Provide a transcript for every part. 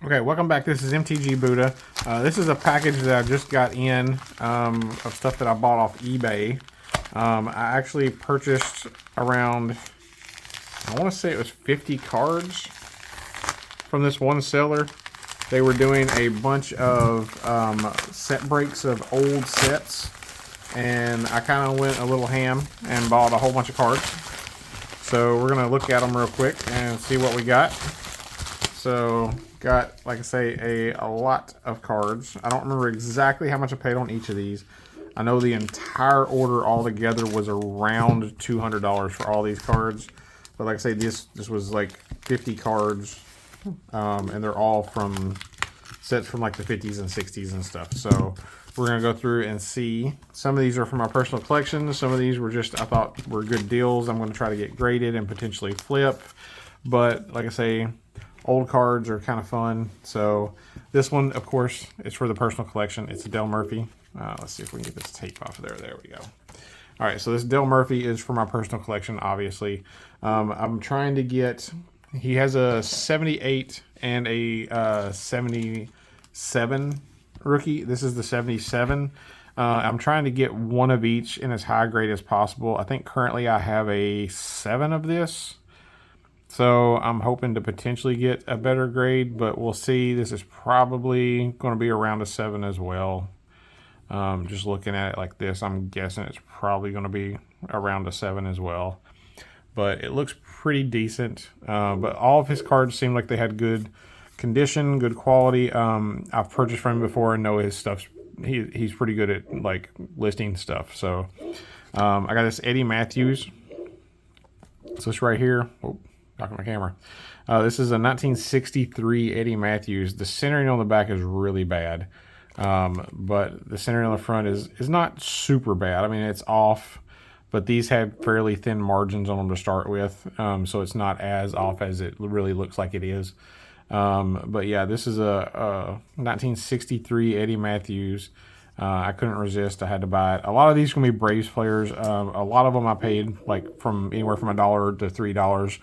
Okay, welcome back. This is MTG Buddha. This is a package that I just got in of stuff that I bought off eBay. I actually purchased around, I want to say it was 50 cards from this one seller. They were doing a bunch of set breaks of old sets, and I kind of went a little ham and bought a whole bunch of cards. So we're going to look at them real quick and see what we got. So got, like I say, a lot of cards. I don't remember exactly how much I paid on each of these. I know the entire order altogether was around $200 for all these cards. But like I say, this was like 50 cards, and they're all from sets from like the 50s and 60s and stuff. So we're gonna go through and see. Some of these are from my personal collection. Some of these were just I thought were good deals. I'm gonna try to get graded and potentially flip. But like I say, old cards are kind of fun. So this one, of course, is for the personal collection. It's a Dale Murphy. Let's see if we can get this tape off of there. There we go. All right, so this Dale Murphy is for my personal collection, obviously. I'm trying to get, he has a 78 and a 77 rookie. This is the 77. I'm trying to get one of each in as high grade as possible. I think currently I have a 7 of this. So I'm hoping to potentially get a better grade, but we'll see. This is probably going to be around a 7 as well. Just looking at it like this, I'm guessing it's probably going to be around a 7 as well. But it looks pretty decent. But all of his cards seem like they had good condition, good quality. I've purchased from him before and know his stuff's, he's pretty good at like listing stuff. So I got this Eddie Mathews. So this right here. Oh, talking my camera. This is a 1963 Eddie Mathews. The centering on the back is really bad. But the centering on the front is not super bad. I mean, it's off, but these had fairly thin margins on them to start with. So it's not as off as it really looks like it is. But yeah, this is a 1963 Eddie Mathews. I couldn't resist. I had to buy it. A lot of these can be Braves players. A lot of them I paid like from anywhere from $1 to $3.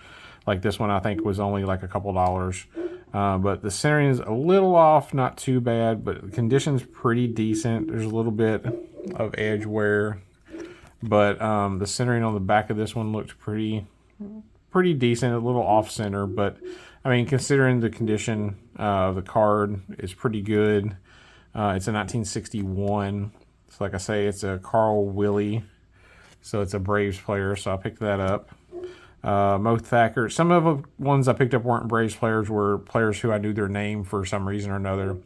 Like this one, I think was only like a couple dollars. But the centering is a little off, not too bad, but the condition's pretty decent. There's a little bit of edge wear, but the centering on the back of this one looked pretty decent, a little off center, but I mean, considering the condition of the card is pretty good. It's a 1961. So like I say, it's a Carl Willie. So it's a Braves player, so I picked that up. Mo Thacker. Some of the ones I picked up weren't Braves players, were players who I knew their name for some reason or another.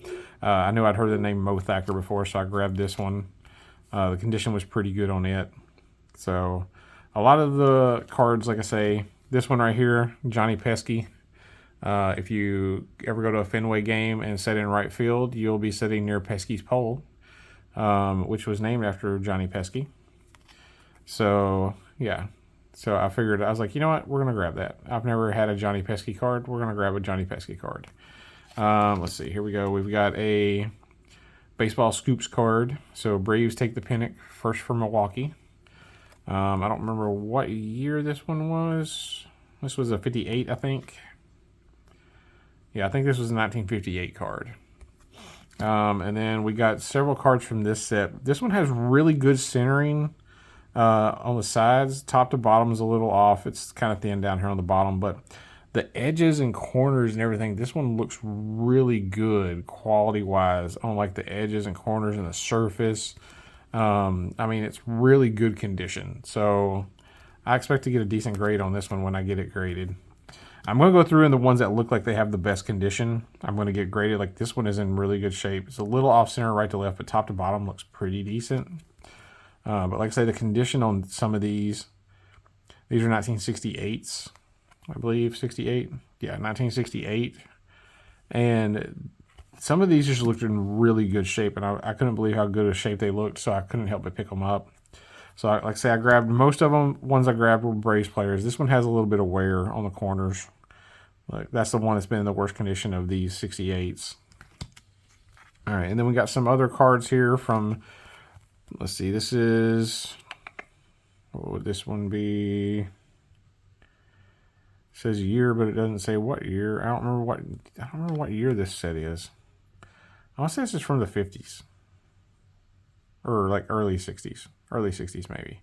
I knew I'd heard the name Mo Thacker before, so I grabbed this one. The condition was pretty good on it. So a lot of the cards, like I say, this one right here, Johnny Pesky. If you ever go to a Fenway game and sit in right field, you'll be sitting near Pesky's pole, which was named after Johnny Pesky. So, yeah. So I figured, I was like, you know what? We're going to grab that. I've never had a Johnny Pesky card. We're going to grab a Johnny Pesky card. Let's see. Here we go. We've got a baseball scoops card. So Braves take the pennant first for Milwaukee. I don't remember what year this one was. This was a 58, I think. Yeah, I think this was a 1958 card. And then we got several cards from this set. This one has really good centering on the sides. Top to bottom is a little off. It's kind of thin down here on the bottom, but the edges and corners and everything, this one looks really good quality-wise on like the edges and corners and the surface. I mean, it's really good condition. So I expect to get a decent grade on this one when I get it graded. I'm going to go through in the ones that look like they have the best condition. I'm going to get graded. Like this one is in really good shape. It's a little off center right to left, but top to bottom looks pretty decent. But like I say, the condition on some of these are 1968s, I believe, 68. Yeah, 1968. And some of these just looked in really good shape, and I couldn't believe how good a shape they looked, so I couldn't help but pick them up. So like I say, I grabbed most of them. Ones I grabbed were Braves players. This one has a little bit of wear on the corners. Like that's the one that's been in the worst condition of these 68s. All right, and then we got some other cards here from, let's see, this is, what would this one be? says year, but it doesn't say what year. I don't remember what year this set is. I want to say this is from the 50s. Or like early 60s. Early 60s maybe.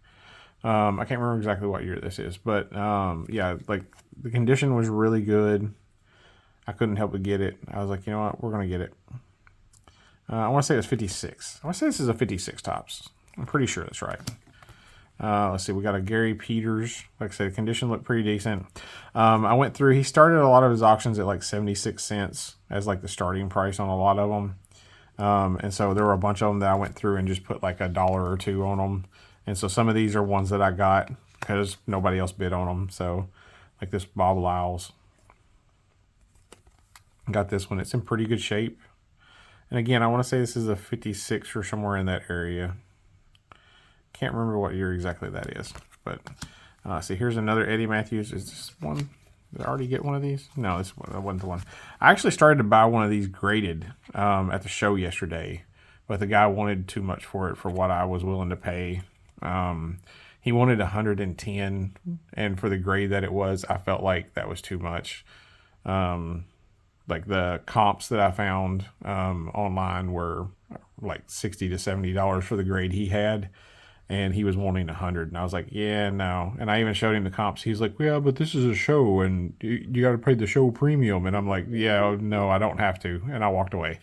I can't remember exactly what year this is. But yeah, like the condition was really good. I couldn't help but get it. I was like, you know what? We're going to get it. I want to say it was 56. I want to say this is a 56 tops. I'm pretty sure that's right. Let's see. We got a Gary Peters. Like I said, the condition looked pretty decent. I went through. He started a lot of his auctions at like 76 cents as like the starting price on a lot of them. And so there were a bunch of them that I went through and just put like $1 or $2 on them. And so some of these are ones that I got because nobody else bid on them. So like this Bob Lyles. Got this one. It's in pretty good shape. And again, I want to say this is a 56 or somewhere in that area. Can't remember what year exactly that is. But see, here's another Eddie Mathews. Is this one? Did I already get one of these? No, this wasn't the one. I actually started to buy one of these graded at the show yesterday. But the guy wanted too much for it for what I was willing to pay. He wanted 110. And for the grade that it was, I felt like that was too much. Like the comps that I found online were like $60 to $70 for the grade he had, and he was wanting 100. And I was like, yeah, no. And I even showed him the comps. He's like, yeah, but this is a show, and you got to pay the show premium. And I'm like, yeah, no, I don't have to. And I walked away.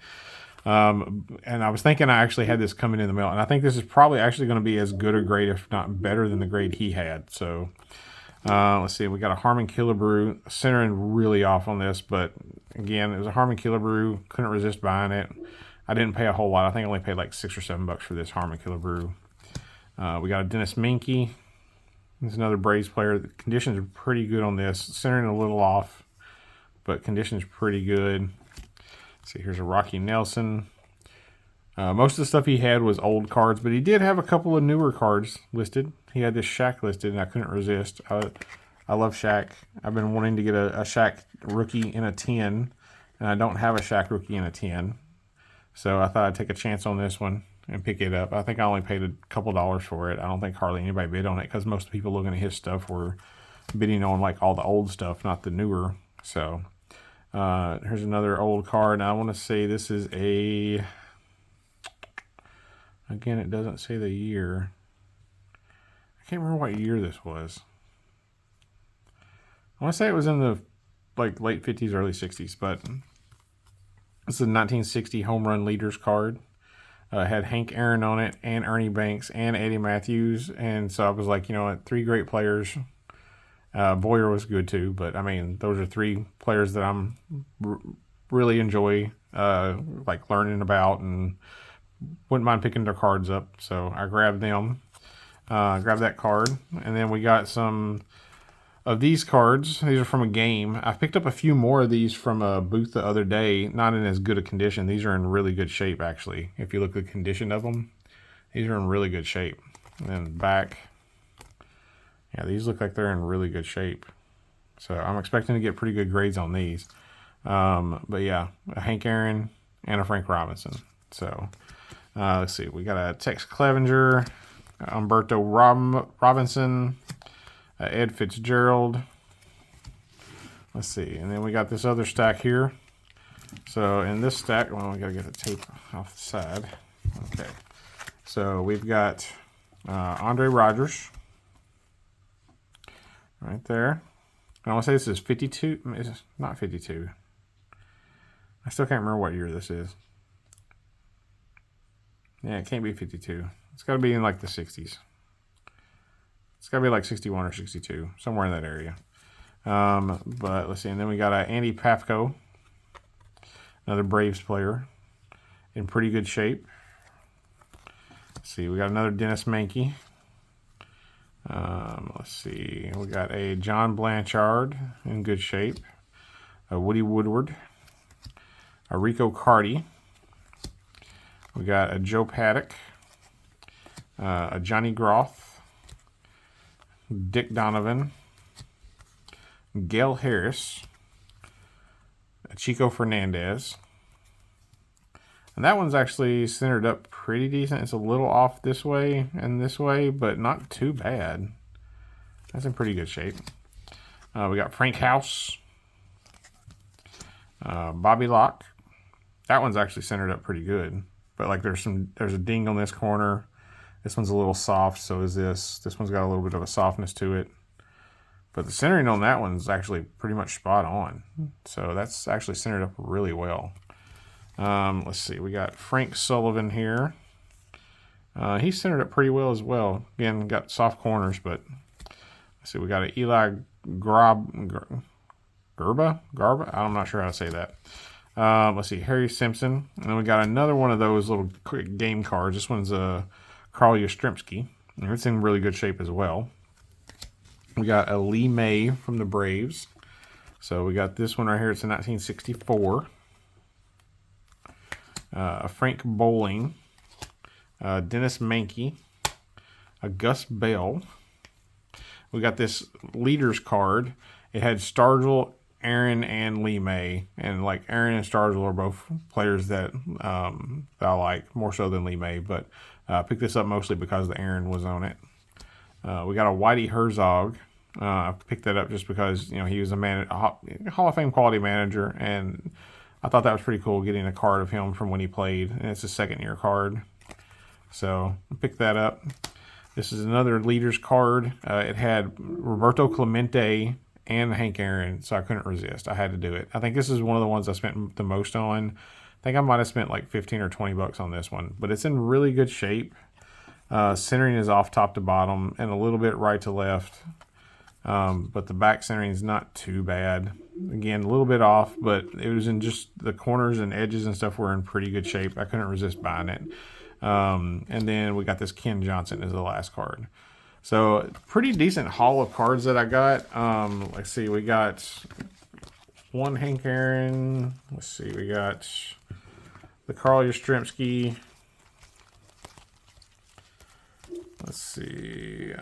And I was thinking I actually had this coming in the mail, and I think this is probably actually going to be as good a grade, if not better, than the grade he had. So let's see. We got a Harmon Killebrew, centering really off on this, but again, it was a Harmon Killebrew. Couldn't resist buying it. I didn't pay a whole lot. I think I only paid like $6 or $7 for this Harmon Killebrew. We got a Dennis Minke. This is another Braves player. The conditions are pretty good on this. Centering a little off, but conditions pretty good. Let's see, here's a Rocky Nelson. Most of the stuff he had was old cards, but he did have a couple of newer cards listed. He had this Shaq listed, and I couldn't resist. I love Shaq. I've been wanting to get a Shaq rookie in a 10, and I don't have a Shaq rookie in a 10. So I thought I'd take a chance on this one and pick it up. I think I only paid a couple dollars for it. I don't think hardly anybody bid on it because most people looking at his stuff were bidding on like all the old stuff, not the newer. So here's another old card. Now I want to say this is a... Again, it doesn't say the year. I can't remember what year this was. I want to say it was in the like late 50s, early 60s, but this is a 1960 home run leaders card. Had Hank Aaron on it, and Ernie Banks, and Eddie Mathews, and so I was like, you know what, 3 great players. Boyer was good too, but I mean, those are 3 players that I'm really enjoy like learning about, and wouldn't mind picking their cards up. So I grabbed them, grabbed that card, and then we got some of these cards. These are from a game. I picked up a few more of these from a booth the other day, not in as good a condition. These are in really good shape, actually. If you look at the condition of them, these are in really good shape. And then back, yeah, these look like they're in really good shape. So I'm expecting to get pretty good grades on these. But yeah, a Hank Aaron and a Frank Robinson. So let's see. We got a Tex Clevenger, Umberto Robinson, Ed Fitzgerald. Let's see. And then we got this other stack here. So in this stack, well, we got to get the tape off the side. Okay. So we've got Andre Rogers right there. I want to say this is 52. It's not 52. I still can't remember what year this is. Yeah, it can't be 52. It's got to be in like the 60s. It's got to be like 61 or 62, somewhere in that area. But let's see. And then we got Andy Pafko, another Braves player, in pretty good shape. Let's see. We got another Dennis Manke. Let's see. We got a John Blanchard in good shape. A Woody Woodward. A Rico Carty. We got a Joe Paddock. A Johnny Groth. Dick Donovan, Gale Harris, Chico Fernandez. And that one's actually centered up pretty decent. It's a little off this way and this way, but not too bad. That's in pretty good shape. We got Frank House, Bobby Locke. That one's actually centered up pretty good, but like there's a ding on this corner. This one's a little soft, so is this. This one's got a little bit of a softness to it. But the centering on that one's actually pretty much spot on. So that's actually centered up really well. Let's see, we got Frank Sullivan here. He's centered up pretty well as well. Again, got soft corners, but let's see, we got an Eli Gerba? I'm not sure how to say that. Let's see, Harry Simpson. And then we got another one of those little quick game cards. This one's a Carl Yastrzemski. And it's in really good shape as well. We got a Lee May from the Braves. So we got this one right here. It's a 1964. A Frank Bowling. Dennis Mankey. A Gus Bell. We got this leaders card. It had Stargell, Aaron, and Lee May. And like Aaron and Stargell are both players that I like more so than Lee May. But I picked this up mostly because the Aaron was on it. We got a Whitey Herzog. I picked that up just because, you know, he was a Hall of Fame quality manager, and I thought that was pretty cool getting a card of him from when he played, and it's a second-year card. So I picked that up. This is another leaders card. It had Roberto Clemente and Hank Aaron, so I couldn't resist. I had to do it. I think this is one of the ones I spent the most on. I think I might have spent like 15 or 20 bucks on this one, but it's in really good shape. Centering is off top to bottom and a little bit right to left. But the back centering is not too bad. Again, a little bit off, but it was in just the corners and edges and stuff were in pretty good shape. I couldn't resist buying it. And then we got this Ken Johnson as the last card. So pretty decent haul of cards that I got. Let's see, we got one Hank Aaron. Let's see, we got the Carl Yastrzemski. Let's see.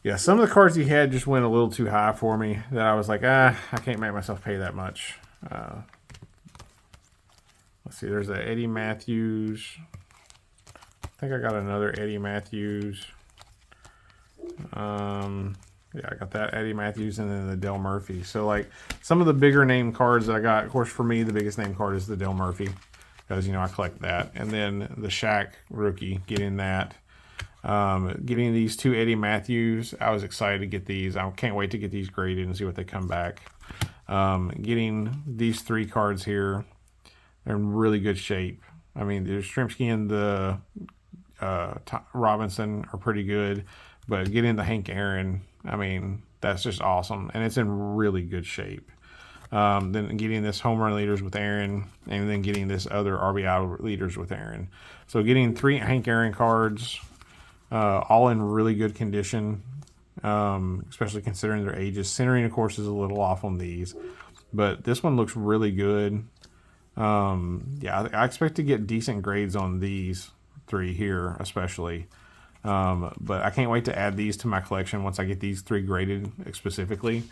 Yeah, some of the cards he had just went a little too high for me. That I was like, I can't make myself pay that much. Let's see, there's a Eddie Mathews. I think I got another Eddie Mathews. Yeah, I got that Eddie Mathews and then the Del Murphy. So, like, some of the bigger name cards that I got, of course, for me, the biggest name card is the Del Murphy. Because, you know, I collect that. And then the Shaq rookie, getting that. Getting these two Eddie Mathews, I was excited to get these. I can't wait to get these graded and see what they come back. Getting these three cards here, they're in really good shape. I mean, the Yastrzemski and the Robinson are pretty good, but getting the Hank Aaron, I mean, that's just awesome, and it's in really good shape. Then getting this home run leaders with Aaron, and then getting this other RBI leaders with Aaron. So getting three Hank Aaron cards, all in really good condition, especially considering their ages. Centering, of course, is a little off on these, but this one looks really good. Yeah, I expect to get decent grades on these three here, especially. But I can't wait to add these to my collection once I get these three graded specifically.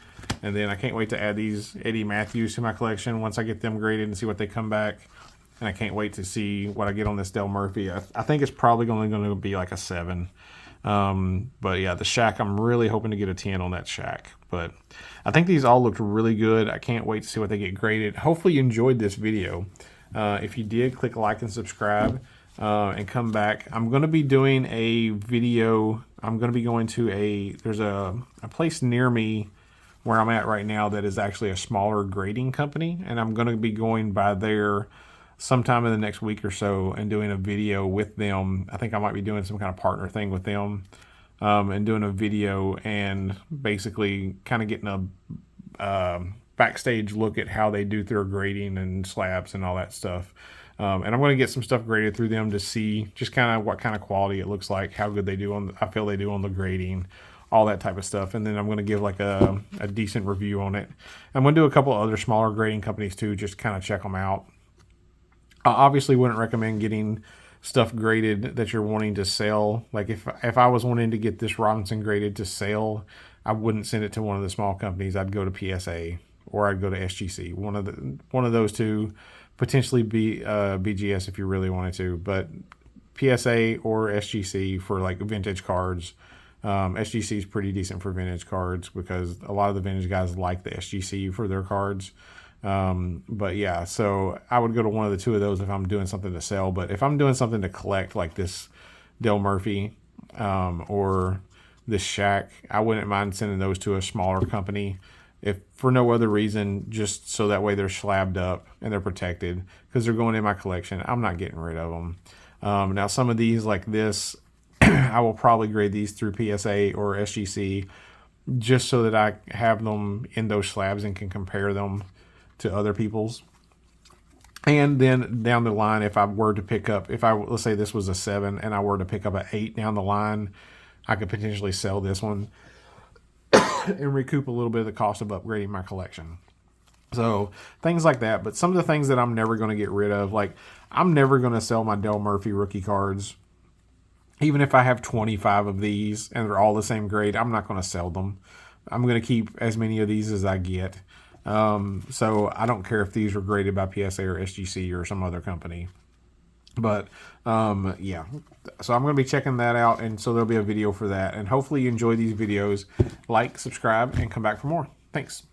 And then I can't wait to add these Eddie Mathews to my collection once I get them graded and see what they come back. And I can't wait to see what I get on this Del Murphy. I think it's probably only going to be like a 7. But yeah, the Shaq, I'm really hoping to get a 10 on that Shaq. But I think these all looked really good. I can't wait to see what they get graded. Hopefully you enjoyed this video. If you did, click like and subscribe. And come back. I'm going to be doing a video. I'm going to be going to there's a place near me where I'm at right now that is actually a smaller grading company. And I'm going to be going by there sometime in the next week or so and doing a video with them. I think I might be doing some kind of partner thing with them and doing a video and basically kind of getting a backstage look at how they do their grading and slabs and all that stuff. And I'm going to get some stuff graded through them to see just kind of what kind of quality it looks like, how good they do I feel they do on the grading, all that type of stuff. And then I'm going to give like a decent review on it. I'm going to do a couple other smaller grading companies too, just kind of check them out. I obviously wouldn't recommend getting stuff graded that you're wanting to sell. Like if I was wanting to get this Robinson graded to sell, I wouldn't send it to one of the small companies. I'd go to PSA or I'd go to SGC. One of those two. Potentially BGS if you really wanted to, but PSA or SGC for like vintage cards SGC is pretty decent for vintage cards because a lot of the vintage guys like the SGC for their cards. But yeah, so I would go to one of the two of those if I'm doing something to sell. But if I'm doing something to collect, like this Dale Murphy or this Shaq, I wouldn't mind sending those to a smaller company, if for no other reason, just so that way they're slabbed up and they're protected because they're going in my collection. I'm not getting rid of them. Now, some of these like this, I will probably grade these through PSA or SGC just so that I have them in those slabs and can compare them to other people's. And then down the line, if I were to pick up, let's say this was a 7 and I were to pick up an 8 down the line, I could potentially sell this one and recoup a little bit of the cost of upgrading my collection. So things like that. But some of the things that I'm never going to get rid of, like I'm never going to sell my Dale Murphy rookie cards. Even if I have 25 of these and they're all the same grade, I'm not going to sell them. I'm going to keep as many of these as I get. So I don't care if these were graded by PSA or SGC or some other company. But yeah, so I'm going to be checking that out. And so there'll be a video for that. And hopefully you enjoy these videos. Like, subscribe, and come back for more. Thanks.